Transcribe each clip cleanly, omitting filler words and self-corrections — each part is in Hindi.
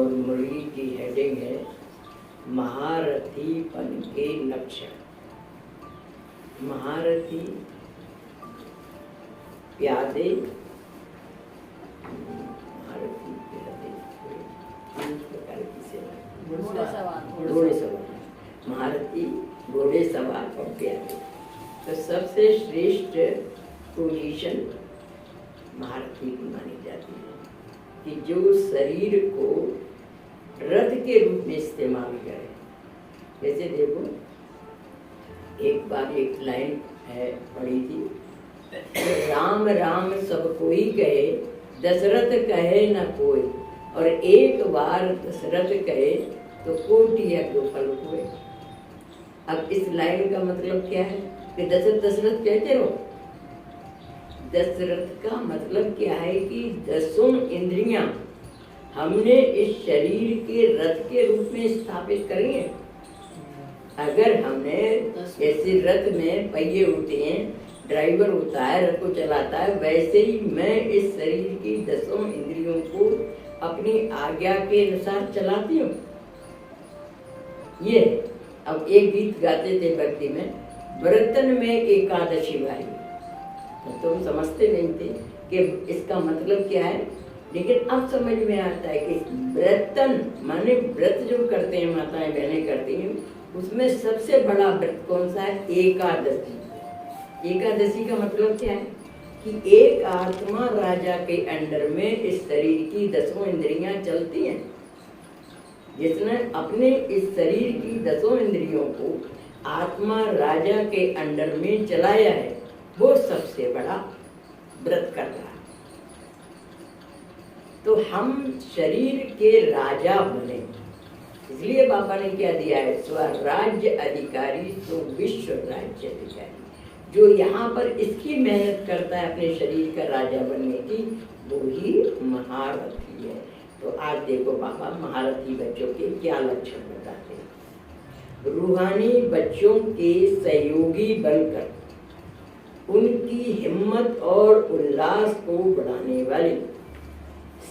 और मुरली की हेडिंग है महारथीपन के लक्षण। महारथी प्यादे, महारथी प्यादे तीन प्रकार की सेवा, घोड़े सवार, महारथी, घोड़े सवार और प्यादे। तो सबसे श्रेष्ठ पोजीशन महारथी की मानी जाती है कि जो शरीर को रथ के रूप में इस्तेमाल करे। जैसे देखो, एक बार एक लाइन है पढ़ी थी, राम राम सब कोई कहे, दशरथ कहे न कोई, और एक बार दशरथ कहे तो कोटि यज्ञ फल हुए। अब इस लाइन का मतलब क्या है कि दशरथ दशरथ कहते रहो। दशरथ का मतलब क्या है कि 10 इंद्रियां हमने इस शरीर के रथ के रूप में स्थापित करी है। अगर हमने जैसे रथ में पहिए होते हैं, ड्राइवर होता है, रथ को चलाता है, वैसे ही मैं इस शरीर की 10 इंद्रियों को अपनी आज्ञा के अनुसार चलाती हूँ। ये अब एक गीत गाते थे भक्ति में, व्रतन में एकादशी भाई, तो तुम समझते नहीं थे कि इसका मतलब क्या है, लेकिन अब समझ में आता है कि व्रतन माने व्रत जो करते हैं माताएं बहनें करती हैं, उसमें सबसे बड़ा व्रत कौन सा है? एकादशी। एकादशी का मतलब क्या है कि एक आत्मा राजा के अंडर में इस शरीर की 10 इंद्रियां चलती हैं। जिसने अपने इस शरीर की 10 इंद्रियों को आत्मा राजा के अंडर में चलाया है, वो सबसे बड़ा व्रत कर रहा है। तो हम शरीर के राजा बने, इसलिए बाबा ने क्या दिया है, स्वराज्य अधिकारी तो विश्व राज्य अधिकारी। जो यहाँ पर इसकी मेहनत करता है अपने शरीर का राजा बनने की, वो ही महारथी है। तो आज देखो बाबा महारथी बच्चों के क्या लक्षण बताते हैं। रूहानी बच्चों के सहयोगी बनकर उनकी हिम्मत और उल्लास को बढ़ाने वाली,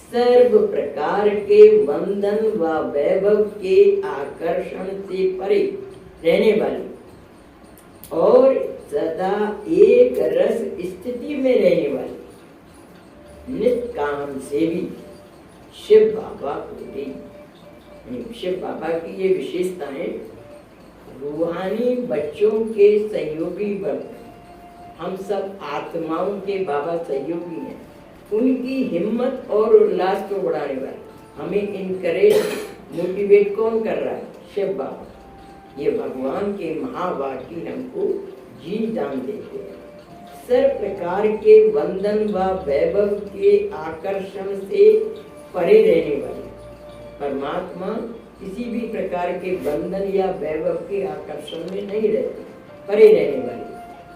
सर्व प्रकार के बंधन व वैभव के आकर्षण से परे रहने वाली और सदा एक रस स्थिति में रहने वाली निष्काम सेवी शिव बाबा को दी। शिव बाबा की ये विशेषताएं रूहानी बच्चों के सहयोगी बनकर, हम सब आत्माओं के बाबा सहयोगी हैं, उनकी हिम्मत और उल्लास को बढ़ाने वाले, हमें इनकरेज मोटिवेट कौन कर रहा है? शिव बाबा। ये भगवान के महावाक्य हमको जी दान देते हैं। सर्व प्रकार के बंधन व वैभव के आकर्षण से परे रहने वाले, परमात्मा किसी भी प्रकार के बंधन या वैभव के आकर्षण में नहीं रहते, परे रहने वाले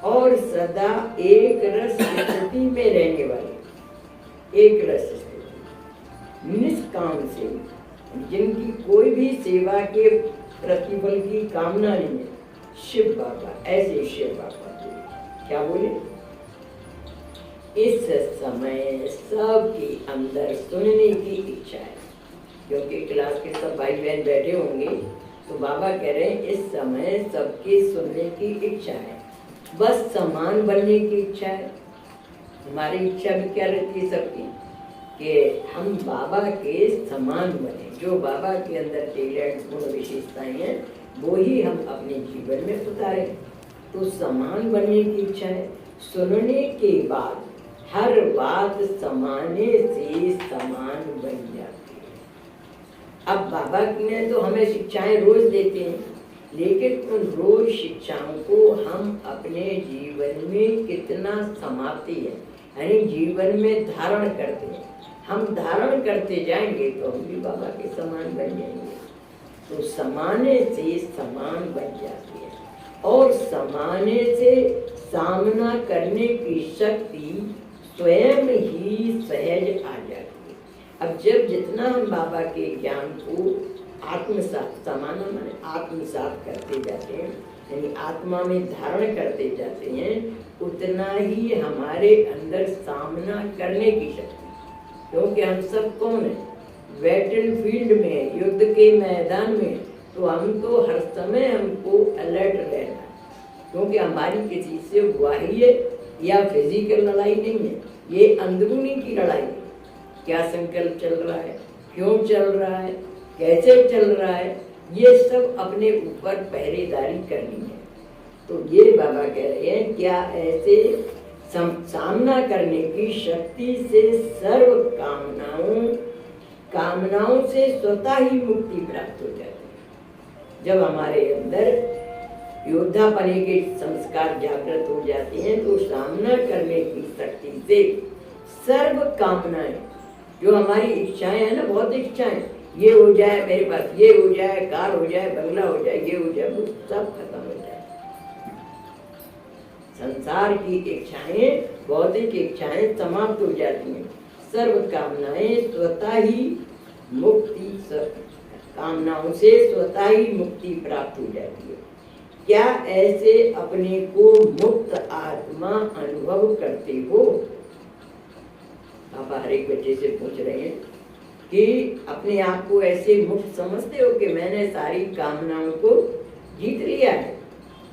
और सदा एक रस स्थिति में रहने वाले, एक रस स्थिति, निष्काम से, जिनकी कोई भी सेवा के प्रतिफल की कामना नहीं है, शिव बाबा। ऐसे शिव बाबा क्या बोले, इस समय सबके अंदर सुनने की इच्छा है, क्योंकि क्लास के सब भाई बहन बैठे होंगे, तो बाबा कह रहे हैं इस समय सबके सुनने की इच्छा है, बस समान बनने की इच्छा है। हमारी इच्छा भी क्या रहती है सबकी, कि हम बाबा के समान बने। जो बाबा के अंदर टैलेंट गुण विशेषताएं हैं, वो ही हम अपने जीवन में उतारें। तो समान बनने की इच्छा है। सुनने के बाद हर बात समाने से समान बन जाती है। अब बाबा ने तो हमें शिक्षाएं रोज देते हैं, लेकिन उन रोज शिक्षाओं को हम अपने जीवन में कितना समाते हैं, यानी जीवन में धारण करते हैं। हम धारण करते जाएंगे तो हम भी बाबा के समान बन जाएंगे। तो समाने से समान बन जाती है और समाने से सामना करने की शक्ति स्वयं ही सहज आ जाती है। अब जब जितना हम बाबा के ज्ञान को आत्मसात, समाना माने आत्मसात करते जाते हैं, यानी आत्मा में धारण करते जाते हैं, उतना ही हमारे अंदर सामना करने की शक्ति, क्योंकि हम सब कौन है, बैटलफील्ड में, युद्ध के मैदान में, तो हम तो हर समय हमको अलर्ट रहना, क्योंकि हमारी किसी से बाह्य या फिजिकल लड़ाई नहीं है, ये अंदरूनी की लड़ाई है। क्या संकल्प चल रहा है, क्यों चल रहा है, कैसे चल रहा है, ये सब अपने ऊपर पहरेदारी करनी है। तो ये बाबा कह रहे हैं, क्या ऐसे सामना करने की शक्ति से सर्व कामनाओं से स्वतः ही मुक्ति प्राप्त हो जाती है। जब हमारे अंदर योद्धापने के संस्कार जागृत हो जाते हैं तो सामना करने की शक्ति से सर्व कामनाएं, जो हमारी इच्छाएं है ना, बहुत इच्छाएं, ये हो जाए मेरे पास, ये हो जाए, कार हो जाए, बंगला हो जाए, ये हो जाए, वो सब खत्म हो जाए। संसार की इच्छाएं, भौतिक इच्छाएं समाप्त हो जाती हैं। सर्व कामनाएं स्वतः ही मुक्ति, कामनाओं से स्वतः ही मुक्ति प्राप्त हो जाती है। क्या ऐसे अपने को मुक्त आत्मा अनुभव करते हो? आप हर एक बच्चे से पूछ रहे हैं कि अपने आप को ऐसे मुक्त समझते हो कि मैंने सारी कामनाओं को जीत लिया है,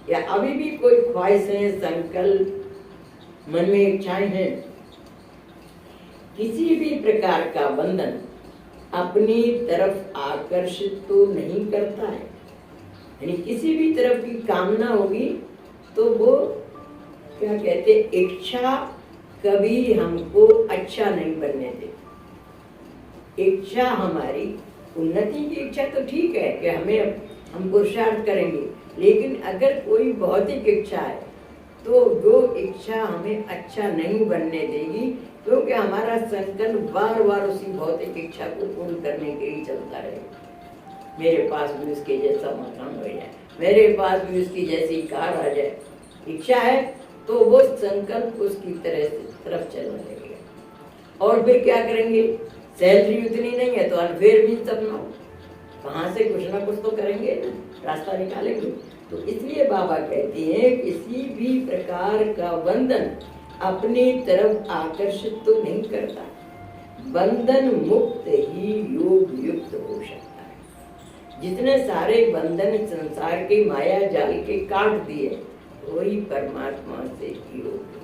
या अभी भी कोई ख्वाहिशें, संकल्प, मन में इच्छाएं हैं? किसी भी प्रकार का बंधन अपनी तरफ आकर्षित तो नहीं करता है, यानी किसी भी तरफ की कामना होगी तो वो क्या कहते, इच्छा कभी हमको अच्छा नहीं बनने दे। इच्छा हमारी उन्नति की इच्छा तो ठीक है कि हम पुरुषार्थ करेंगे, लेकिन अगर कोई भौतिक इच्छा है तो जो इच्छा हमें अच्छा नहीं बनने देगी, क्योंकि हमारा संकल्प बार बार उसी भौतिक इच्छा को पूर्ण करने के लिए चलता रहेगा। मेरे पास भी उसके जैसा मकान हो जाए, मेरे पास भी उसकी जैसी कार आ जाए, इच्छा है तो वो संकल्प उसकी तरफ चलने लगेगा। और फिर क्या करेंगे, सैलरी उतनी नहीं है तो फिर भी सपना, कहाँ से कुछ ना कुछ तो करेंगे ना, रास्ता निकालेंगे। तो इसलिए बाबा कहते हैं किसी भी प्रकार का बंधन अपनी तरफ आकर्षित तो नहीं करता, बंधन मुक्त ही योग युक्त हो सकता है। जितने सारे बंधन संसार के माया जाल के काट दिए, वही परमात्मा से योग,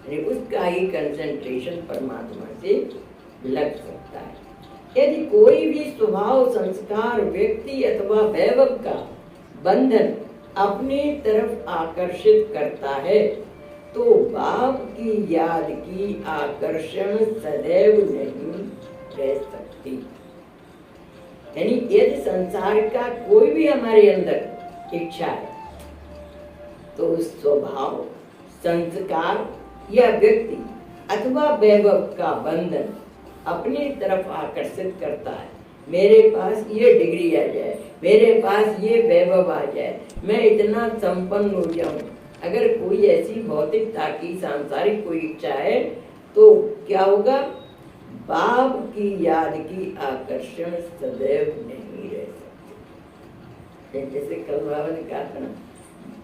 यानी उसका ही कंसंट्रेशन परमात्मा से लग सकता है। यदि कोई भी स्वभाव, संस्कार, व्यक्ति अथवा वैभव का बंधन अपनी तरफ आकर्षित करता है तो बाप की याद की आकर्षण सदैव नहीं रह सकती। यानी यदि संसार का कोई भी हमारे अंदर इच्छा है तो स्वभाव, संस्कार या व्यक्ति अथवा वैभव का बंधन अपनी तरफ आकर्षित करता है। मेरे पास ये डिग्री आ जाए, मेरे पास ये वैभव आ जाए, मैं इतना संपन्न हो जाऊं। अगर कोई ऐसी भौतिकता की, सांसारिक कोई इच्छा है तो क्या होगा, बाप की याद की आकर्षण सदैव नहीं रह सकती। जैसे कल बाबा ने कहा था ना,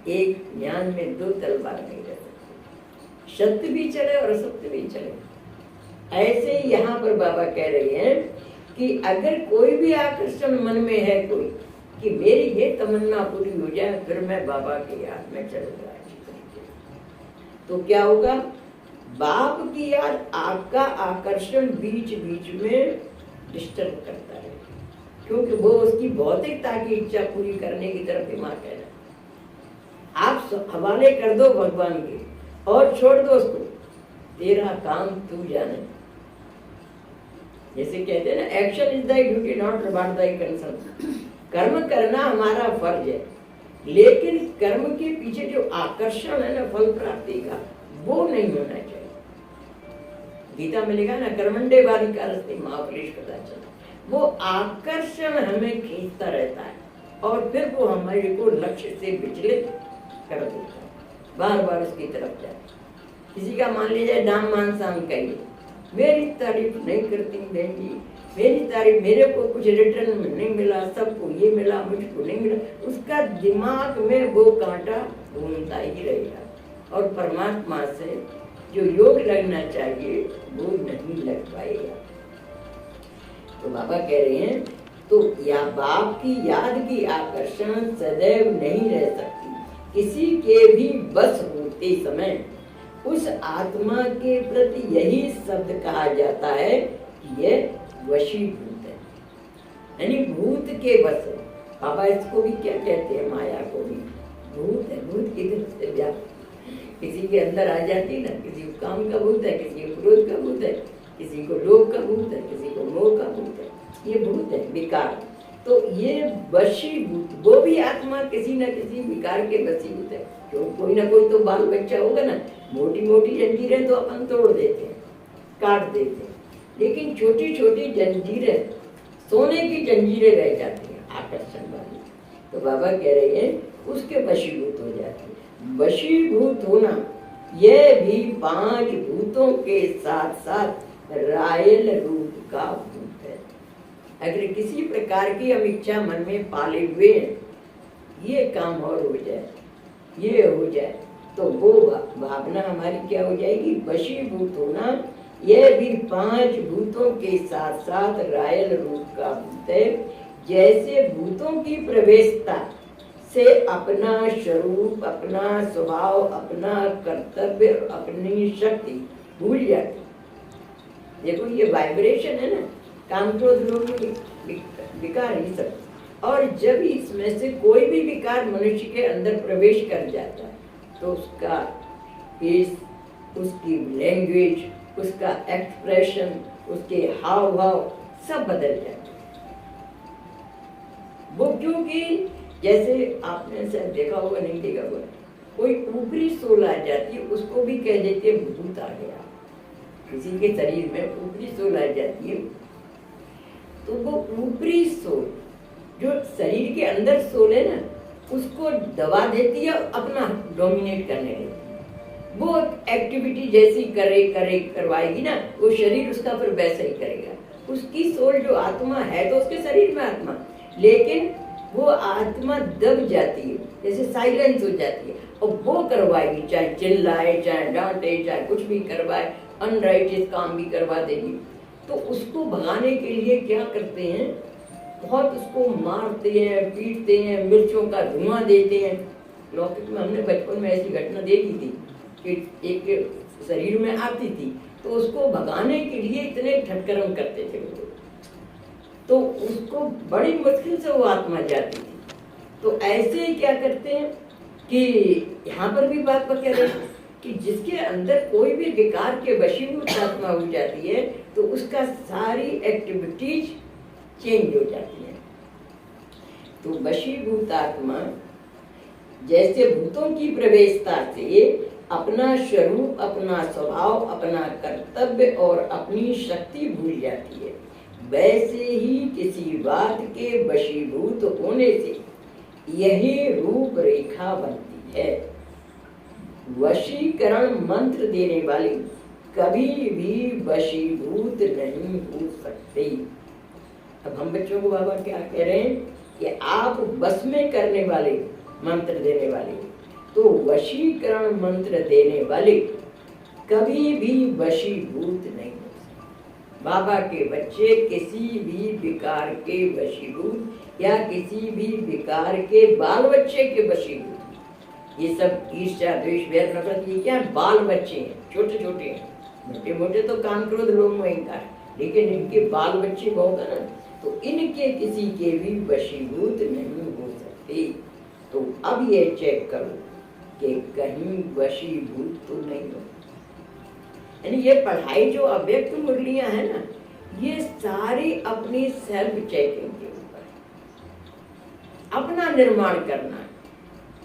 एक ज्ञान में दो तलवार नहीं रह सकती, सत्य भी चले और असत्य भी चले। ऐसे यहाँ पर बाबा कह रहे हैं कि अगर कोई भी आकर्षण मन में है कोई, कि मेरी ये तमन्ना पूरी हो जाए, फिर मैं बाबा के याद में चलूंगा, तो क्या होगा, बाप की याद, आपका आकर्षण बीच बीच में डिस्टर्ब करता है, क्योंकि वो उसकी भौतिकता की इच्छा पूरी करने की तरफ दिमाग है। आप हवाले कर दो भगवान के और छोड़ दो उसको, तेरा काम तू जाने। जैसे कहते हैं ना, action is thy duty not about Dai concern. कर्म करना हमारा फर्ज है, लेकिन कर्म के पीछे जो आकर्षण है ना फल प्राप्ति का, वो नहीं होना चाहिए। गीता में लिखा ना, कर्मंडे वाली का रस्ते महाक्लेश पता चला, वो आकर्षण हमें खींचता रहता है और फिर वो हमारे को लक्ष्य से विचलित कर देता है, बार बार उसकी तरफ जाए। किसी का मान लीजिए नाम मान शाम कहिए, मेरी तारीफ नहीं करती बहन जी, मेरी तारीफ, मेरे को कुछ रिटर्न में नहीं मिला, सबको ये मिला, मुझको नहीं मिला, उसका दिमाग में वो कांटा घूमता ही रहेगा और परमात्मा से जो योग लगना चाहिए वो नहीं लग पाएगा। तो बाबा कह रहे हैं तो या बाप की याद की आकर्षण सदैव नहीं रह सकती, किसी के भी बस होते समय उस आत्मा के प्रति यही शब्द कहा जाता है कि यह वशीभूत है, यानी भूत के बस है। बाबा इसको भी क्या कहते हैं, माया को भी भूत है। भूत की तरफ जा किसी के अंदर आ जाती ना, किसी को काम का भूत है, किसी को क्रोध का भूत है, किसी को लोभ का भूत है, किसी को मोह का भूत है, ये भूत है विकार। तो ये वशीभूत, वो भी आत्मा किसी न किसी विकार के वशीभूत है। क्यों, कोई ना कोई तो बाल बच्चा होगा ना। मोटी मोटी जंजीरें तो अपन तोड़ देते हैं, काट देते हैं, लेकिन छोटी छोटी जंजीरें, सोने की जंजीरें रह जाती हैं आकर्षण वाली। तो बाबा कह रहे हैं उसके वशीभूत हो जाती है। वशीभूत होना यह भी 5 भूतों के साथ साथ रायल रूप का भूत है। अगर किसी प्रकार की हम इच्छा मन में पाले हुए हैं, ये काम और हो जाए, ये हो जाए, तो वो भावना हमारी क्या हो जाएगी, वशीभूत होना। यह भी 5 भूतों के साथ साथ रायल रूप का भूत है। जैसे भूतों की प्रवेशता से अपना स्वरूप, अपना स्वभाव, अपना कर्तव्य, अपनी शक्ति भूल जाती। देखो ये वाइब्रेशन है ना, काम क्रोध लोग विकार ही सब। और जब इसमें से कोई भी विकार मनुष्य के अंदर प्रवेश कर जाता है तो उसका फेस, उसकी लैंग्वेज, उसका एक्सप्रेशन, उसके हाव भाव सब बदल जाते हैं। वो क्योंकि जैसे आपने शायद देखा होगा, नहीं देखा होगा, कोई ऊपरी सोल आ जाती है, उसको भी कह देते हैं भूत आ गया। किसी के शरीर में ऊपरी सोल आ जाती है, तो वो ऊपरी सोल जो शरीर के अंदर सोल है ना, उसको दबा देती है, अपना डोमिनेट करने देती है। वो एक्टिविटी जैसी करवाएगी ना, वो शरीर उसका फिर वैसा ही करेगा। उसकी सोल जो आत्मा है तो उसके शरीर में आत्मा, लेकिन वो आत्मा दब जाती है, जैसे साइलेंस हो जाती है, और वो करवाएगी, चाहे चिल्लाए, चाहे डांटे, चाहे कुछ भी करवाए, अनराइटियस काम भी करवा देगी। तो उसको भगाने के लिए क्या करते हैं, बहुत उसको मारते हैं, पीटते हैं, मिर्चों का धुआं देते हैं। लौकिक में हमने बचपन में ऐसी घटना देखी थी कि एक शरीर में आती थी, तो उसको भगाने के लिए इतने ठटकरम करते थे लोग, तो उसको बड़ी मुश्किल से वो आत्मा जाती थी। तो ऐसे ही क्या करते हैं कि यहाँ पर भी बात पर कह रहे हैं कि जिसके अंदर कोई भी विकार के वशीभूत आत्मा हो जाती है, तो उसका सारी एक्टिविटीज चेंज हो जाती है। तो वशीभूत आत्मा जैसे भूतों की प्रवेशता से अपना स्वरूप, अपना स्वभाव, अपना कर्तव्य और अपनी शक्ति भूल जाती है, वैसे ही किसी बात के वशीभूत होने से यही रूप रेखा बनती है। वशीकरण मंत्र देने वाले कभी भी वशीभूत नहीं हो सकते। अब हम बच्चों को बाबा क्या कह रहे हैं कि आप बस में करने वाले मंत्र देने वाले, तो वशीकरण मंत्र देने वाले कभी भी वशीभूत नहीं हो सकते। बाबा के बच्चे किसी भी विकार के वशीभूत या किसी भी विकार के बाल बच्चे के वशीभूत। ये सब ईर्ष्या, द्वेष, वैर, नफरत, ये क्या बाल बच्चे हैं, छोटे छोटे हैं। मोटे मोटे तो काम क्रोध लोभ मोह अहंकार, लेकिन इनके बाल बच्चे बहुत है ना, तो इनके किसी के भी वशीभूत नहीं हो सकते। तो अब ये चेक करो कि कहीं वशीभूत तो नहीं हो। यानी ये पढ़ाई जो अव्यक्त मुरलियां है ना, ये सारी अपनी सेल्फ चेकिंग के ऊपर अपना निर्माण करना है।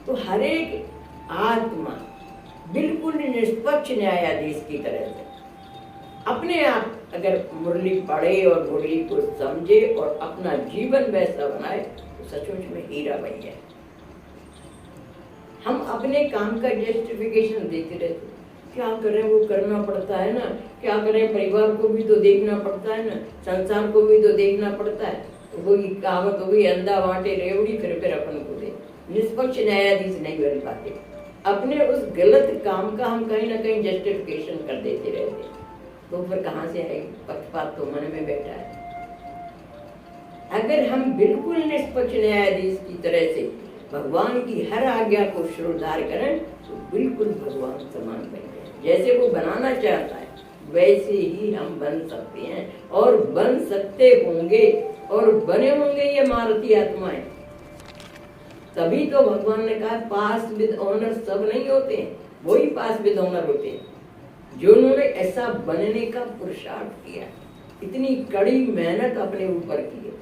तो हर एक आत्मा बिल्कुल निष्पक्ष न्यायाधीश की तरह से अपने आप अगर मुरली पढ़े और मुरली को समझे और अपना जीवन वैसा बनाए, तो सचमुच में हीरा बन जाए। हम अपने काम का जस्टिफिकेशन देते रहते, क्या करें, वो करना पड़ता है ना, क्या करें, परिवार को भी तो देखना पड़ता है ना, संसार को भी तो देखना पड़ता है। तो वही कहावत हो गई, अंधा बांटे रेवड़ी फिर अपन को दे। निष्पक्ष न्यायाधीश नहीं बन पाते। अपने उस गलत काम का हम कहीं ना कहीं जस्टिफिकेशन कर देते रहते, तो फिर कहाँ से आएगी? पक्षपात तो मन में बैठा है। अगर हम बिल्कुल निष्पक्ष न्यायाधीश की तरह से भगवान की हर आज्ञा को श्रोधार करें तो बिल्कुल भगवान समान बन जाए। जैसे वो बनाना चाहता है वैसे ही हम बन सकते हैं और बन सकते होंगे और बने होंगे ये मारुति आत्माएं। तभी तो भगवान ने कहा पास विद ऑनर सब नहीं होते हैं, वही पास विद ऑनर होते हैं जो उन्होंने ऐसा बनने का पुरुषार्थ किया, इतनी कड़ी मेहनत अपने ऊपर की है।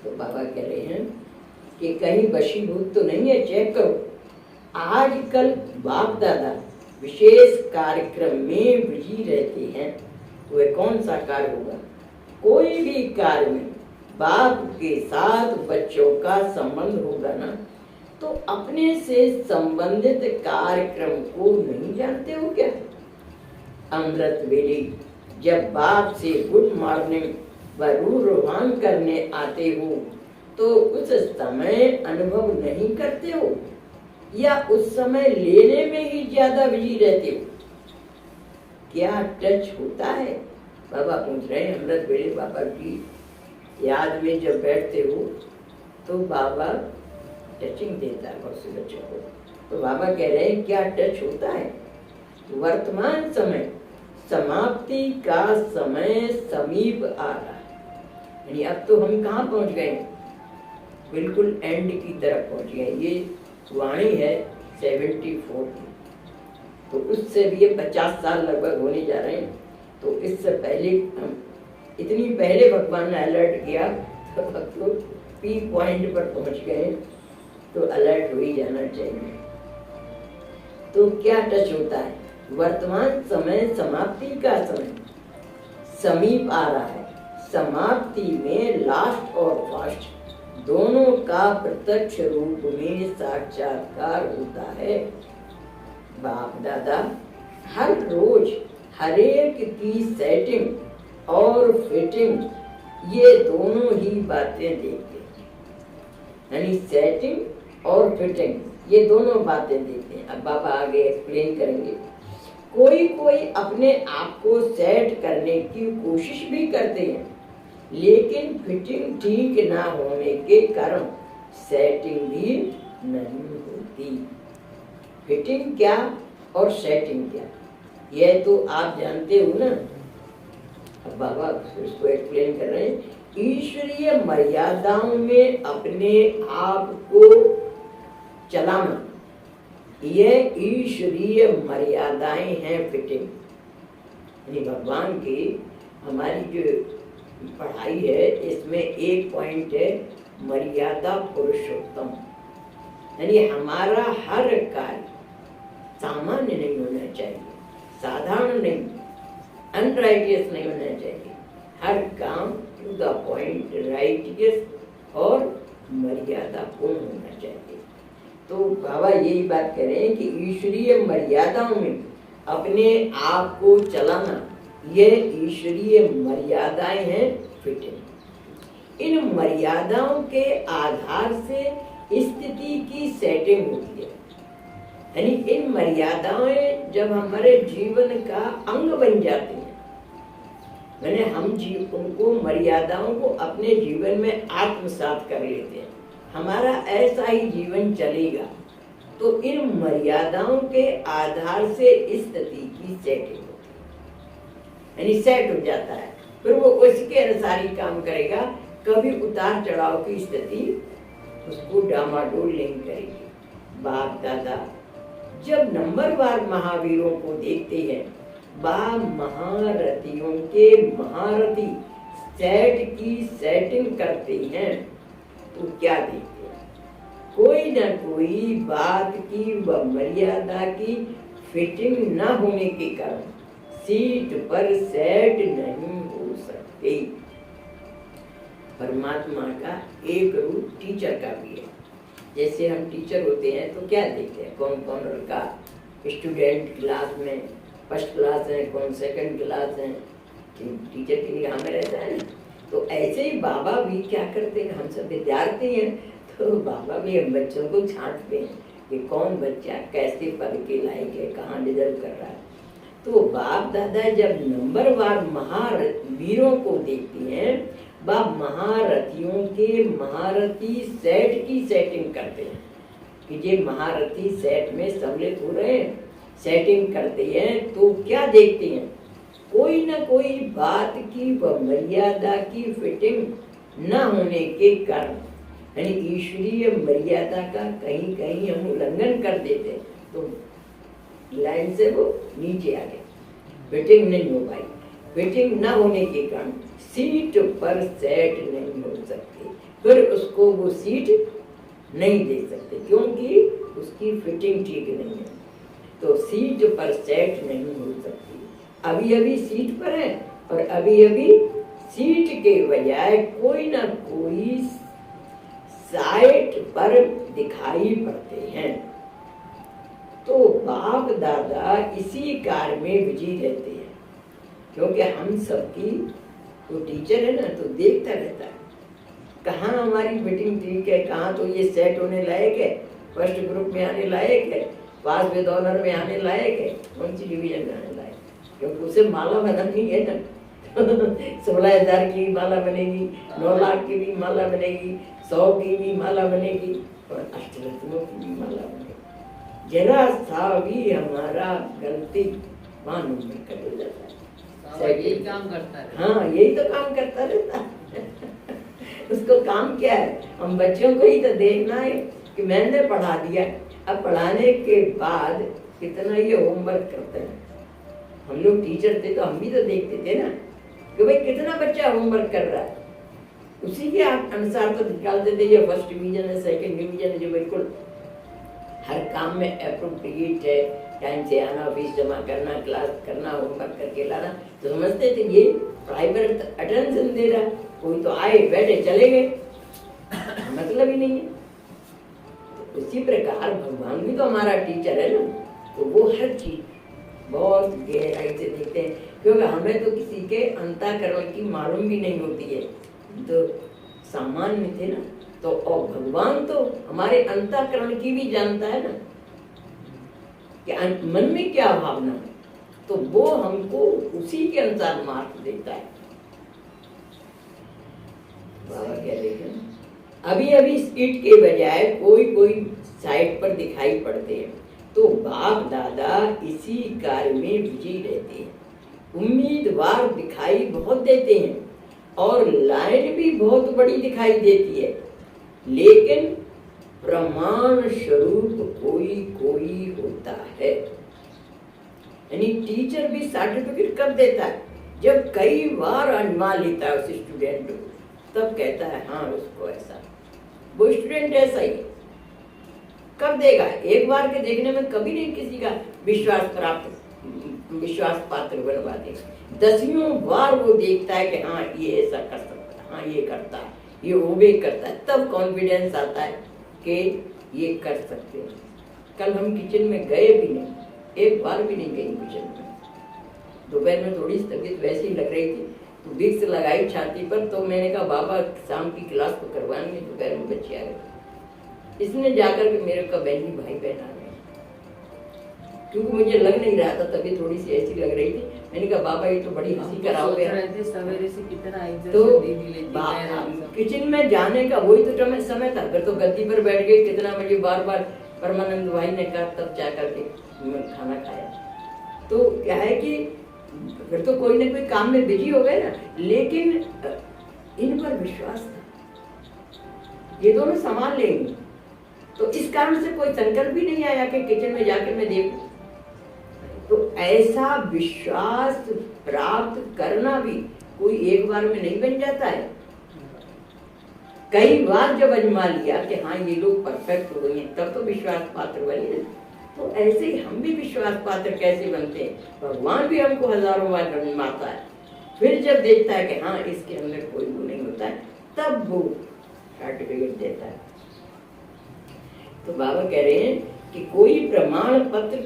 तो बाबा कह रहे हैं कि कहीं वशीभूत तो नहीं है, चेक करो। आजकल बाप दादा विशेष कार्यक्रम में बिजी रहते हैं। वह कौन सा कार्य होगा? कोई भी कार्य में बाप के साथ बच्चों का संबंध होगा ना, तो अपने से संबंधित कार्यक्रम को नहीं जानते हो क्या? अमृत वेले जब बाप से गुड मॉर्निंग व रूहान करने आते हो तो उस समय अनुभव नहीं करते हो या उस समय लेने में ही ज्यादा बिजी रहते हो? क्या टच होता है? बाबा पूछ रहे हैं अमृत वेले बाबा की याद में जब बैठते हो तो बाबा टचिंग देता है बहुत से बच्चों को। तो बाबा कह रहे हैं क्या टच होता है? वर्तमान समय समाप्ति का समय समीप आ रहा है, यानी अब तो हम कहाँ पहुंच गए? बिल्कुल एंड की तरफ पहुंच गए। ये वाणी है 74 की, तो उससे भी ये 50 साल लगभग होने जा रहे हैं। तो इससे पहले हम इतनी पहले भगवान ने अलर्ट किया तो अब तो पी पॉइंट पर पहुंच गए, तो अलर्ट हो ही जाना चाहिए। तो क्या टच होता है? वर्तमान समय समाप्ति का समय समीप आ रहा है। समाप्ति में लास्ट और फर्स्ट दोनों का प्रत्यक्ष रूप में साक्षात्कार होता है। बाप दादा हर रोज हरेक की सेटिंग और फिटिंग ये दोनों ही बातें देखते हैं, यानी सेटिंग और फिटिंग ये दोनों बातें देखते हैं। अब बाबा आगे एक्सप्लेन करेंगे। कोई कोई अपने आप को सेट करने की कोशिश भी करते हैं, लेकिन फिटिंग ठीक ना होने के कारण सेटिंग भी नहीं होती। फिटिंग क्या और सेटिंग क्या, यह तो आप जानते हो ना। अब बाबा उसको एक्सप्लेन कर रहे हैं। ईश्वरीय मर्यादाओं में अपने आप को चलाना, यह ईश्वरीय मर्यादाएं हैं फिटिंग। यानी भगवान की हमारी जो पढ़ाई है इसमें एक पॉइंट है मर्यादा पुरुषोत्तम, यानी हमारा हर कार्य सामान्य नहीं होना चाहिए, साधारण नहीं, अनराइटियस नहीं होना चाहिए। हर काम टू द पॉइंट राइटियस और मर्यादा पूर्ण होना चाहिए। तो बाबा यही बात कह रहे हैं कि ईश्वरीय मर्यादाओं में अपने आप को चलाना, यह ईश्वरीय मर्यादाएं हैं फिटिंग। इन मर्यादाओं के आधार से स्थिति की सेटिंग होती है, यानी इन मर्यादाएं जब हमारे जीवन का अंग बन जाती हैं, मैंने हम उनको मर्यादाओं को अपने जीवन में आत्मसात कर लेते हैं, हमारा ऐसा ही जीवन चलेगा। तो इन मर्यादाओं के आधार से स्थिति की सेटिंग होती है, यानी सेट हो जाता है, फिर वो उसके अनुसार ही काम करेगा। कभी उतार चढ़ाव की स्थिति उसको डामाडोल नहीं करेगी। बाप दादा जब नंबरवार महावीरों को देखते हैं, महारथियों के महारथी सेट की सेटिंग करते हैं, तो क्या देखते हैं? कोई न कोई बात की व मर्यादा की फिटिंग न होने के कारण सीट पर सेट नहीं हो सकते। परमात्मा का एक रूप टीचर का भी है। जैसे हम टीचर होते हैं तो क्या देखते हैं, कौन कौन का स्टूडेंट क्लास में फर्स्ट क्लास है, कौन सेकंड क्लास है, टीचर की निगाह में रहता है ना। तो ऐसे ही बाबा भी क्या करते हैं, हम सब विद्यार्थी हैं तो बाबा भी हम बच्चों को छांटते हैं कि कौन बच्चा कैसे पढ़ के लायक है, कहाँ रिजल्ट कर रहा है। तो बाप दादा जब नंबरवार महावीरों को देखते हैं, वह महारथियों के महारथी सेट की सेटिंग करते हैं कि ये महारथी सेट में सम्मिलित हो रहे हैं, सेटिंग करते हैं। तो क्या देखते हैं, कोई ना कोई बात की व मर्यादा की फिटिंग न होने के कारण, यानी ईश्वरीय मर्यादा का कहीं कहीं हम उल्लंघन कर देते हैं तो लाइन से वो नीचे आ गया, फिटिंग नहीं हो पाई। फिटिंग न होने के कारण सीट पर सेट नहीं हो सकती, फिर उसको वो सीट नहीं दे सकते क्योंकि उसकी फिटिंग ठीक नहीं है, तो सीट पर सेट नहीं हो सकती। अभी अभी सीट पर है और अभी अभी सीट के बजाय कोई ना कोई साइट पर दिखाई पड़ते हैं। तो बाप दादा इसी कार्य में बिजी रहते हैं क्योंकि हम सबकी वो टीचर है ना, तो देखता रहता है कहाँ हमारी फिटिंग ठीक है, कहाँ तो ये सेट होने लायक है, फर्स्ट ग्रुप में आने लायक है, पास विद ऑनर में आने लायक है, कौन सी डिवीजन में आने लायक, क्योंकि उसे माला बनानी है ना 16,000 की माला बनेगी, 9 लाख की भी माला बनेगी, 100 की भी माला बनेगी और अष्टरत्नों की भी माला बनेगी। जरा सा भी हमारा गलती मान में कर जाता है, यही काम करता है। हाँ यही तो काम करता रहता है उसको काम क्या है, हम बच्चों को ही तो देखना है कि मैंने पढ़ा दिया, अब पढ़ाने के बाद कितना ये होमवर्क करते हैं। हम लोग टीचर थे तो हम भी तो देखते थे ना कि भाई कितना बच्चा होमवर्क कर रहा है, उसी के अनुसार तो निकालते थे ये फर्स्ट डिवीजन है, सेकंड डिवीजन है, जो बिल्कुल हर काम में अप्रोप्रिएट है, टाइम से आना, ऑफिस जमा करना, क्लास करना, होमवर्क करके लाना, तो समझते थे ये प्राइवेट अटेंशन दे रहा है, कोई तो आए बैठे चले गए मतलब ही नहीं है। तो उसी प्रकार भगवान भी तो हमारा टीचर है ना, तो वो हर चीज बहुत गहराई से देखते हैं क्योंकि हमें तो किसी के अंतःकरण की मालूम भी नहीं होती है, तो सामान्य थे ना, तो और भगवान तो हमारे अंतःकरण की भी जानता है ना कि मन में क्या भावना है, तो वो हमको उसी के अनुसार मार्ग देता है। बाबा क्या देखें, अभी अभी स्किट के बजाय कोई कोई साइट पर दिखाई पड़ते हैं, तो बाप दादा इसी कार्य में बिजी रहते हैं। उम्मीदवार दिखाई बहुत देते हैं और लाइन भी बहुत बड़ी दिखाई देती है, लेकिन प्रमाण स्वरूप कोई कोई होता है। यानी टीचर भी सर्टिफिकेट कब देता है, जब कई बार आजमा लेता है उस स्टूडेंट को, तब कहता है हाँ उसको ऐसा, वो स्टूडेंट ऐसा ही। कब देगा, एक बार के देखने में कभी नहीं किसी का विश्वास पात्र बनवा देगा, 10वीं बार वो देखता है कि हाँ ये ऐसा कर सकता है, हाँ ये करता है, ये ओबे करता है, तब कॉन्फिडेंस आता है कि ये कर सकते हैं। कल हम किचन में गए भी नहीं, एक बार भी नहीं गई किचन में। दोपहर में थोड़ी तबीयत वैसी ही लग रही थी तो विक्स लगाई छाती पर, तो मैंने कहा बाबा शाम की क्लास को करवाएंगे, दोपहर में बच्चे आ गए, इसने जाकर के मेरे का बहनी भाई बहन आ गए, क्योंकि मुझे लग नहीं रहा था, तबीयत थोड़ी सी ऐसी लग रही थी। मैंने कहा बाबा ये तो बड़ी हंसी कराओगे, तो किचन में जाने का वही तो समय था, फिर तो गद्दी पर बैठ गए, कितना मुझे बार बार परमानंद भाई ने कहा, तब जा करके खाना खाया। तो क्या है कि फिर तो कोई ना कोई काम में बिजी हो गए ना, लेकिन इन पर विश्वास था ये दोनों संभाल लेंगे, तो इस कारण से कोई संकल्प भी नहीं आया कि किचन में जाकर मैं देखूं। तो ऐसा विश्वास प्राप्त करना भी कोई एक बार में नहीं बन जाता है, कई बार जब आजमा लिया कि हाँ ये लोग परफेक्ट हो गए, तब तो विश्वास पात्र बने ना। तो ऐसे ही हम भी विश्वास पात्र कैसे बनते हैं, भगवान भी हमको हजारों बार आजमाता है, फिर जब देखता है कि हाँ इसके अंदर कोई वो नहीं होता है, तब वो सर्टिफिकेट देता है। तो बाबा कह रहे हैं कि कोई प्रमाण पत्र,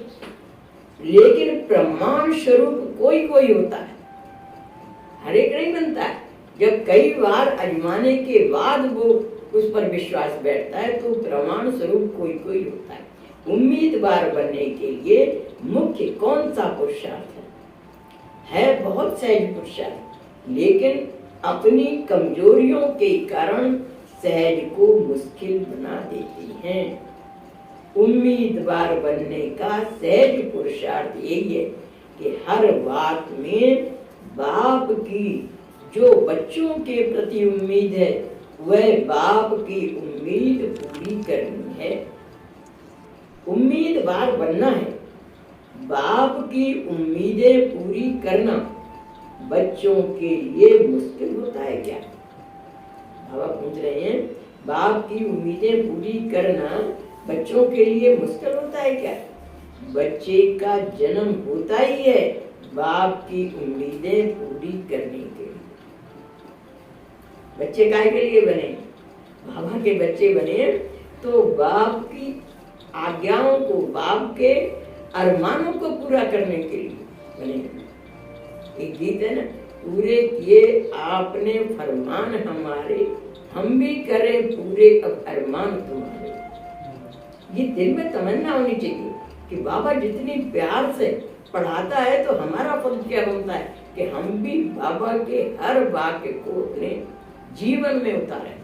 लेकिन प्रमाण स्वरूप कोई कोई होता है, हर एक नहीं बनता है। जब कई बार आजमाने के बाद वो उस पर विश्वास बैठता है तो प्रमाण स्वरूप कोई कोई होता है। उम्मीदवार बनने के लिए मुख्य कौन सा पुरुषार्थ है बहुत सहज पुरुषार्थ, लेकिन अपनी कमजोरियों के कारण सहज को मुश्किल बना देती हैं। उम्मीदवार बनने का सहज पुरुषार्थ यही है कि हर बात में बाप की जो बच्चों के प्रति उम्मीद है वह बाप की उम्मीद पूरी करनी है। उम्मीदवार बनना है, बाप की उम्मीदें पूरी करना बच्चों के लिए मुश्किल होता है क्या? बाबा पूछ रहे हैं, बाप की उम्मीदें पूरी करना बच्चों के लिए मुश्किल होता है क्या? बच्चे का जन्म होता ही है बाप की उम्मीदें पूरी करने के लिए। बच्चे काहे के लिए बने? बाबा के बच्चे बने तो बाप की आज्ञाओं को, बाप के अरमानों को पूरा करने के लिए बने। एक गीत है ना, पूरे किए आपने फरमान हमारे, हम भी करें पूरे अब अरमान तुम्हारे। ये दिल में तमन्ना होनी चाहिए कि बाबा जितनी प्यार से पढ़ाता है तो हमारा फर्ज क्या बनता है कि हम भी बाबा के हर वाक्य को अपने जीवन में उतारें।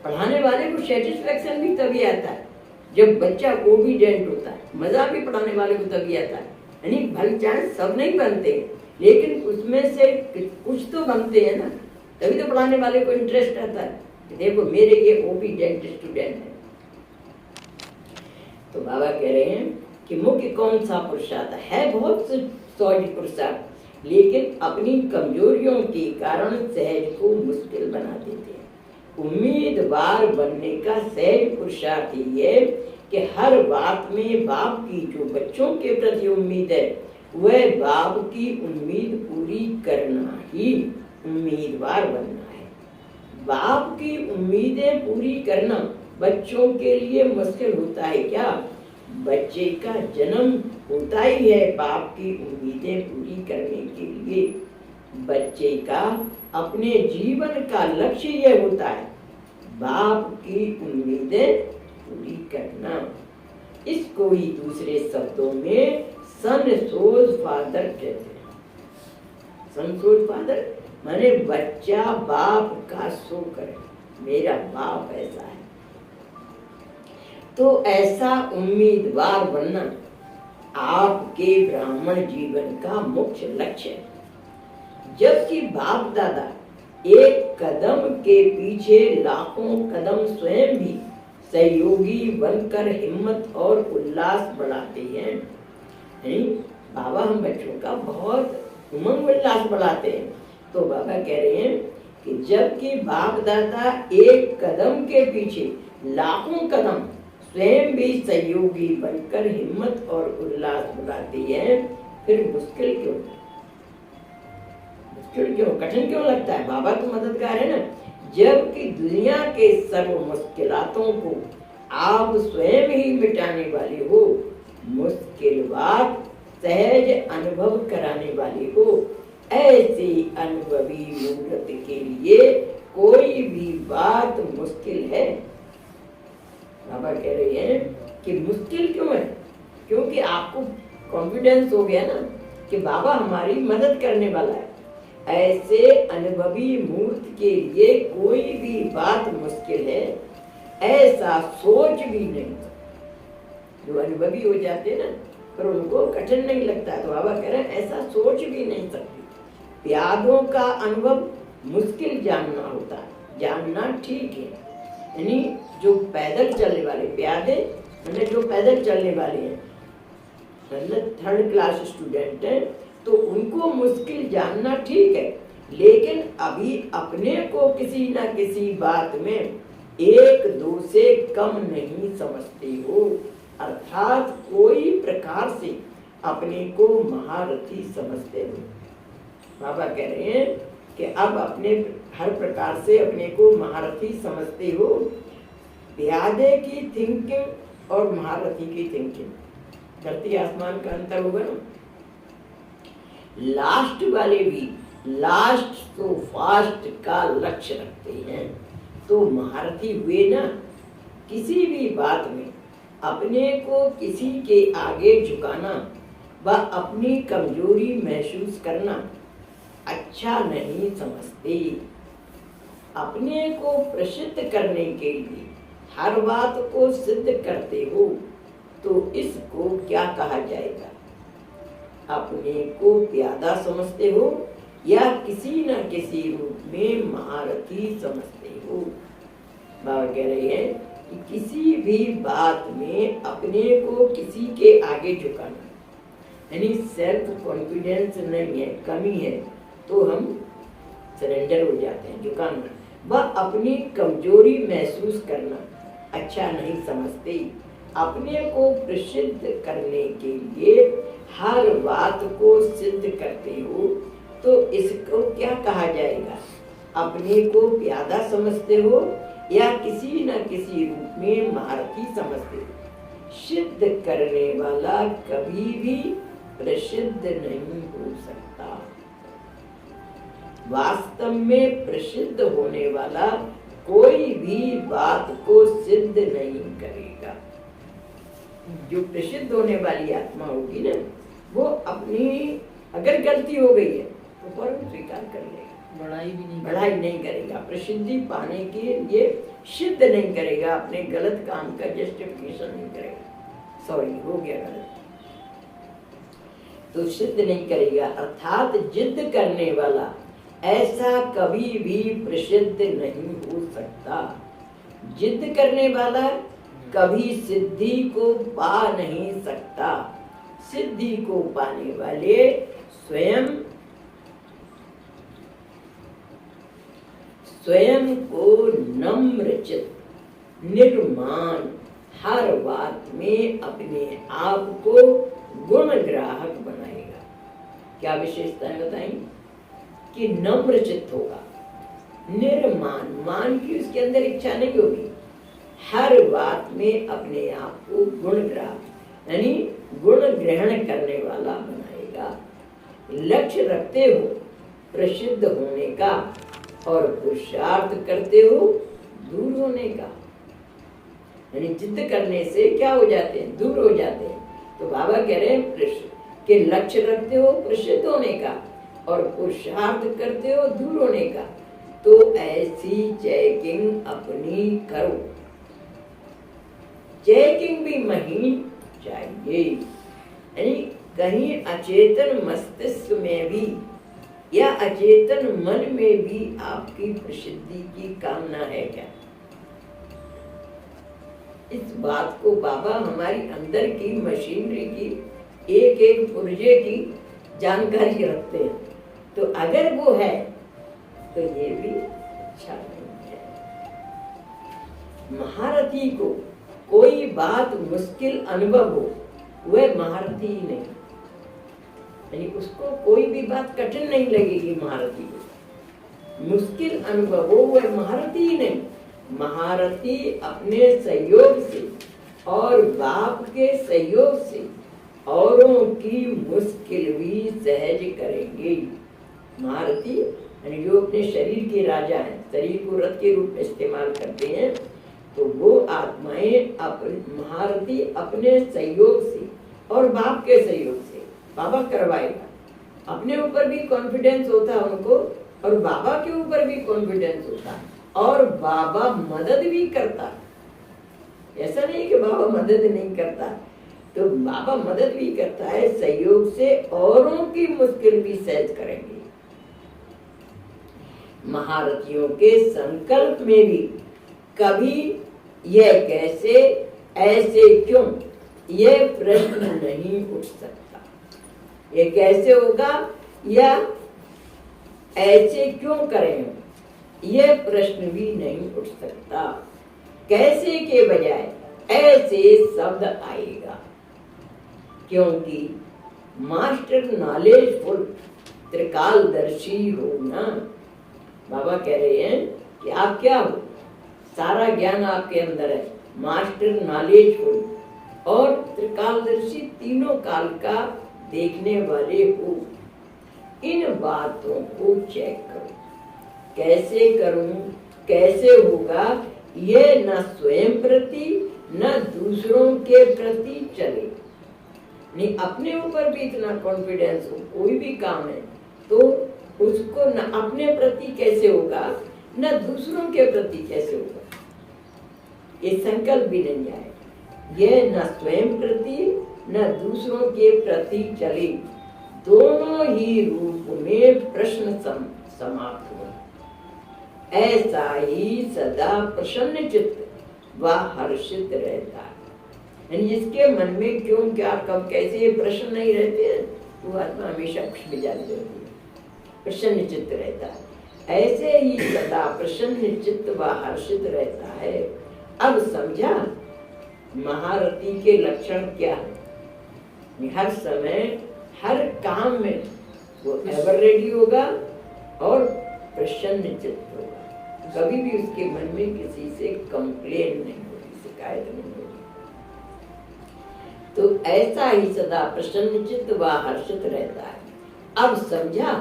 पढ़ाने वाले को सेटिस्फेक्शन भी तभी आता है जब बच्चा ओबीडिएंट होता है। मजा भी पढ़ाने वाले को तभी आता है। यानी भले चाहे सब नहीं बनते लेकिन उसमें से कुछ तो बनते हैं ना, तभी तो पढ़ाने वाले को इंटरेस्ट आता है कि देखो मेरे ये ओबीडिएंट स्टूडेंट है। तो बाबा कह रहे हैं कि मुख्य कौन सा पुरुषार्थ है? बहुत सहज पुरुषार्थ, लेकिन अपनी कमजोरियों के कारण सहज को मुश्किल बना देते हैं। उम्मीदवार बनने का सहज पुरुषार्थ ये है कि हर बात में बाप की जो बच्चों के प्रति उम्मीद है वह बाप की उम्मीद पूरी करना ही उम्मीदवार बनना है। बाप की उम्मीदें पूरी करना बच्चों के लिए मुश्किल होता है क्या? बच्चे का जन्म होता ही है बाप की उम्मीदें पूरी करने के लिए। बच्चे का अपने जीवन का लक्ष्य यह होता है बाप की उम्मीदें पूरी करना। इसको ही दूसरे शब्दों में सनसोज फादर कहते हैं। सनसोज फादर माने बच्चा बाप का सो करे, मेरा बाप ऐसा है। तो ऐसा उम्मीदवार बनना आपके ब्राह्मण जीवन का मुख्य लक्ष्य है। जबकि बाप दादा एक कदम के पीछे लाखों कदम स्वयं भी सहयोगी बनकर हिम्मत और उल्लास बढ़ाते हैं। नहीं, बाबा हम बच्चों का बहुत उमंग उल्लास बढ़ाते हैं। तो बाबा कह रहे हैं कि जबकि बाप दादा एक कदम के पीछे लाखों कदम स्वयं भी सहयोगी बनकर हिम्मत और उल्लास बढ़ाती है, फिर मुश्किल क्यों? मुश्किल क्यों, कठिन क्यों लगता है? बाबा तो मददगार है ना। जबकि दुनिया के सर्व मुश्किलातों को आप स्वयं ही मिटाने वाले हो, मुश्किल बात सहज अनुभव कराने वाले हो। ऐसे अनुभवी मूर्त के लिए कोई भी बात मुश्किल है? बाबा कह रहे हैं कि मुश्किल क्यों है? क्योंकि आपको कॉन्फिडेंस हो गया ना कि बाबा हमारी मदद करने वाला है। ऐसे अनुभवी मूर्त के लिए कोई भी बात मुश्किल है ऐसा सोच भी नहीं। जो अनुभवी हो जाते हैं ना पर उनको कठिन नहीं लगता, तो बाबा कह रहे हैं ऐसा सोच भी नहीं सकती। प्यादों का अनुभव मुश्किल जानना होता है, जानना ठीक है। यानी जो पैदल चलने वाले प्यादे, मतलब जो पैदल चलने वाले हैं, मतलब थर्ड क्लास स्टूडेंट हैं, तो उनको मुश्किल जानना ठीक है। लेकिन अभी अपने को किसी ना किसी बात में एक दो से कम नहीं समझते हो, अर्थात कोई प्रकार से अपने को महारथी समझते हो। बाबा कह रहे हैं कि अब अपने हर प्रकार से अपने को महारथी समझते हो। प्यादे की थिंकिंग और महारथी की थिंकिंग, धरती आसमान का अंतर होगा ना। लास्ट वाले भी लास्ट तो फास्ट का लक्ष्य रखते हैं, तो महारथी हुए ना। किसी भी बात में अपने को किसी के आगे झुकाना व अपनी कमजोरी महसूस करना अच्छा नहीं समझते। अपने को प्रसिद्ध करने के लिए हर बात को सिद्ध करते हो तो इसको क्या कहा जाएगा? अपने को प्यादा समझते हो या किसी न किसी रूप में महारथी समझते हो? बाबा कह रहे हैं कि किसी भी बात में अपने को किसी के आगे झुकाना, यानी सेल्फ कॉन्फिडेंस नहीं है, कमी है, तो हम सरेंडर हो जाते हैं, झुकाना। वह अपनी कमजोरी महसूस करना अच्छा नहीं समझते। अपने को प्रसिद्ध करने के लिए हर बात को सिद्ध करते हो तो इसको क्या कहा जाएगा? अपने को प्यादा समझते हो या किसी न किसी रूप में महारथी समझते हो? सिद्ध करने वाला कभी भी प्रसिद्ध नहीं हो सकता। वास्तव में प्रसिद्ध होने वाला कोई भी बात को सिद्ध नहीं करेगा। जो प्रसिद्ध होने वाली आत्मा होगी ना, वो अपनी अगर गलती हो गई है तो फौरन स्वीकार कर लेगा, बढ़ाई नहीं करेगा, प्रसिद्धि पाने के लिए सिद्ध नहीं करेगा, अपने गलत काम का जस्टिफिकेशन नहीं करेगा, सॉरी हो गया गलत, तो सिद्ध नहीं करेगा। अर्थात जिद करने वाला ऐसा कभी भी प्रसिद्ध नहीं हो सकता। जिद करने वाला कभी सिद्धि को पा नहीं सकता। सिद्धि को पाने वाले स्वयं को नम्र चित्त, निर्माण, हर बात में अपने आप को गुण ग्राहक बनाएगा। क्या विशेषताएं बताएं? कि नम्र चित्त होगा, निर्माण, मान की उसके अंदर इच्छा नहीं होगी, हर बात में अपने आप को गुण ग्राहक यानी गुण ग्रहण करने वाला बनाएगा। लक्ष्य रखते हो प्रसिद्ध होने का और पुरुषार्थ करते हो दूर होने का, यानी जिद करने से क्या हो जाते हैं? दूर हो जाते हैं। तो बाबा कह रहे हैं कि लक्ष्य रखते हो प्रसिद्ध होने का और पुरुषार्थ करते हो दूर होने का, तो ऐसी चेकिंग अपनी करो। चेकिंग भी महीन चाहिए, यानी कहीं अचेतन मस्तिष्क में भी या अचेतन मन में भी आपकी प्रसिद्धि की कामना है क्या? इस बात को बाबा हमारी अंदर की मशीनरी की एक एक पुर्जे की जानकारी रखते हैं, तो अगर वो है तो ये भी अच्छा नहीं है। महारथी को कोई बात मुश्किल अनुभव हो, वह महारथी ही नहीं, यानी उसको कोई भी बात कठिन नहीं लगेगी। महारथी को मुश्किल अनुभव हो, वह महारथी ही नहीं। महारथी अपने सहयोग से और बाप के सहयोग से औरों की मुश्किल भी सहज करेंगे। महारथी यानी जो अपने शरीर के राजा हैं, शरीर को रथ के रूप में इस्तेमाल करते हैं, तो वो आत्माएं महारथी अपने सहयोग से और बाप के सहयोग से बाबा करवाएगा। अपने ऊपर भी कॉन्फिडेंस होता है उनको और बाबा के ऊपर भी कॉन्फिडेंस होता है और बाबा मदद भी करता है। ऐसा नहीं कि बाबा मदद नहीं करता, तो बाबा मदद भी करता है, सहयोग से औरों की मुश्किल भी सहज करेंगे। महारथियों के संकल्प में भी कभी यह कैसे, ऐसे क्यों, यह प्रश्न नहीं उठ सकता। ये कैसे होगा या ऐसे क्यों करें, यह प्रश्न भी नहीं उठ सकता। कैसे के बजाय ऐसे शब्द आएगा, क्योंकि मास्टर नॉलेजफुल त्रिकालदर्शी होना। बाबा कह रहे हैं कि आप क्या हो, सारा ज्ञान आपके अंदर है, मास्टर नॉलेजफुल और त्रिकालदर्शी, तीनों काल का देखने वाले हो। इन बातों को चेक करो। कैसे करूं, कैसे होगा, ये न स्वयं प्रति न दूसरों के प्रति चले। नहीं, अपने ऊपर भी इतना कॉन्फिडेंस हो, कोई भी काम है तो उसको न अपने प्रति कैसे होगा, न दूसरों के प्रति कैसे होगा, ये संकल्प भी नहीं आए। यह न स्वयं प्रति न दूसरों के प्रति चले, दोनों ही रूप में प्रश्न समाप्त हो। ऐसा ही सदा प्रसन्न चित्त व हर्षित रहता है। जिसके मन में क्यों क्या कब कैसे प्रश्न नहीं रहते, वो आत्मा हमेशा खुश मिजाज रहती है, प्रसन्न चित्त रहता है। ऐसे ही सदा प्रसन्न चित्त व हर्षित रहता है। अब समझा महारथी के लक्षण क्या है। हर समय हर काम में वो एवर रेडी होगा और प्रसन्न चित्त होगा। कभी भी उसके मन में किसी से कंप्लेन नहीं होगी, शिकायत नहीं होगी। तो ऐसा ही सदा प्रसन्न चित्त व हर्षित रहता है। अब समझा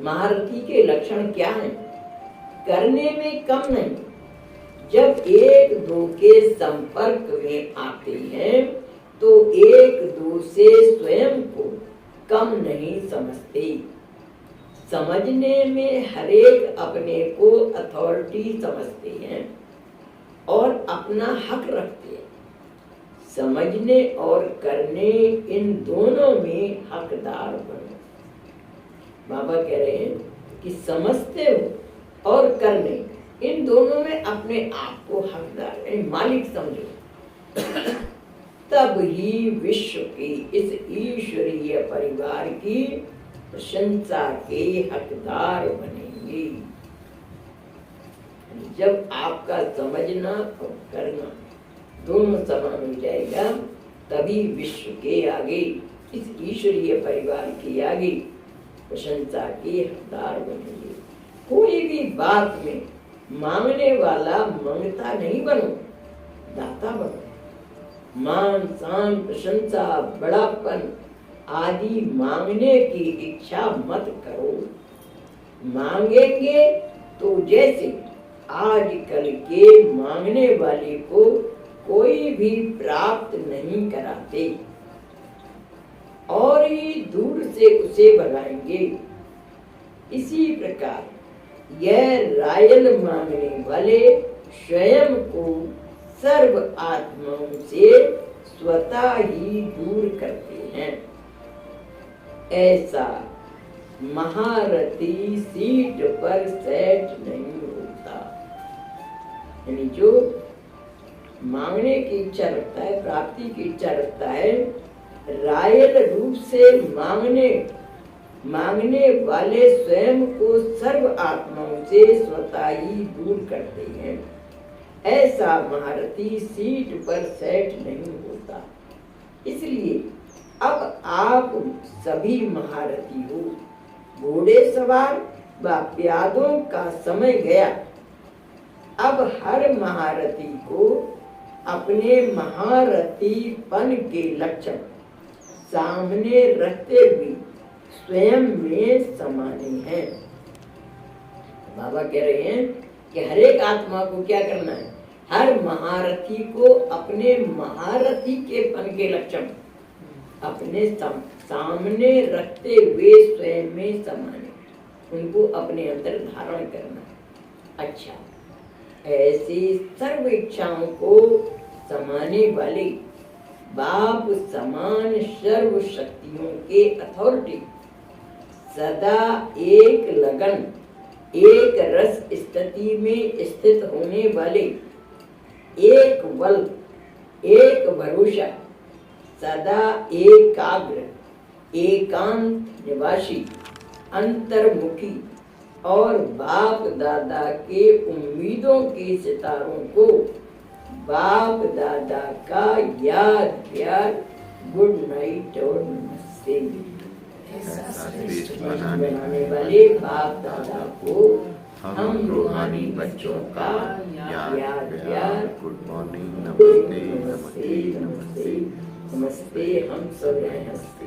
महारथी के लक्षण क्या हैं। करने में कम नहीं, जब एक दो के संपर्क में आते हैं तो एक दो से स्वयं को कम नहीं समझते। समझने में हरेक अपने को अथॉरिटी समझते हैं और अपना हक रखते हैं। समझने और करने इन दोनों में हकदार बनो। बाबा कह रहे हैं कि समझते हो और करने, इन दोनों में अपने आप को हकदार मालिक समझो। तब ही विश्व की इस ईश्वरीय परिवार की प्रशंसा के हकदार बनेंगे। जब आपका समझना और करना दोनों समान हो जाएगा, तभी विश्व के आगे, इस ईश्वरीय परिवार के आगे प्रशंसा के हकदार बनेंगे। कोई भी बात में मांगने वाला मांगता नहीं बनो, दाता बनो। मान शान प्रशंसा बड़ापन आदि मांगने की इच्छा मत करो। मांगेंगे तो जैसे आजकल के मांगने वाले को कोई भी प्राप्त नहीं कराते और ही दूर से उसे भगाएंगे। इसी प्रकार यह रायल मांगने वाले स्वयं को सर्व आत्माओं से स्वतः ही दूर करते हैं। ऐसा महारथी सीट पर सेट नहीं होता। यानी जो मांगने की इच्छा रखता है, प्राप्ति की इच्छा रखता है, रायल रूप से मांगने वाले स्वयं को सर्व आत्माओं से स्वतः ही दूर करते हैं। ऐसा महारथी सीट पर सेट नहीं होता। इसलिए अब आप सभी महारथी हो। घोड़े सवार व प्यादों का समय गया। अब हर महारथी को अपने महारथीपन के लक्षण सामने रखते हुए स्वयं में समाने हैं। बाबा कह रहे हैं कि हर एक आत्मा को क्या करना है, हर महारथी को अपने महारथी के पन के लक्षण अपने सामने रखते हुए स्वयं में समाने, उनको अपने अंदर धारण करना। अच्छा, ऐसी सर्व इच्छाओं को समाने वाले बाप समान सर्व शक्तियों के अथॉरिटी सदा एक लगन एक रस स्थिति में स्थित होने वाले, एक बल एक भरोसा, सदा एकाग्र एकांत निवासी अंतर्मुखी और बाप दादा के उम्मीदों के सितारों को बाप दादा का याद प्यार गुड नाइट और नमस्ते बनाने वाले बाप दादा को हम रूहानी बच्चों का याद प्यार गुड मॉर्निंग, नमस्ते नमस्ते नमस्ते नमस्ते। हम सब हंसते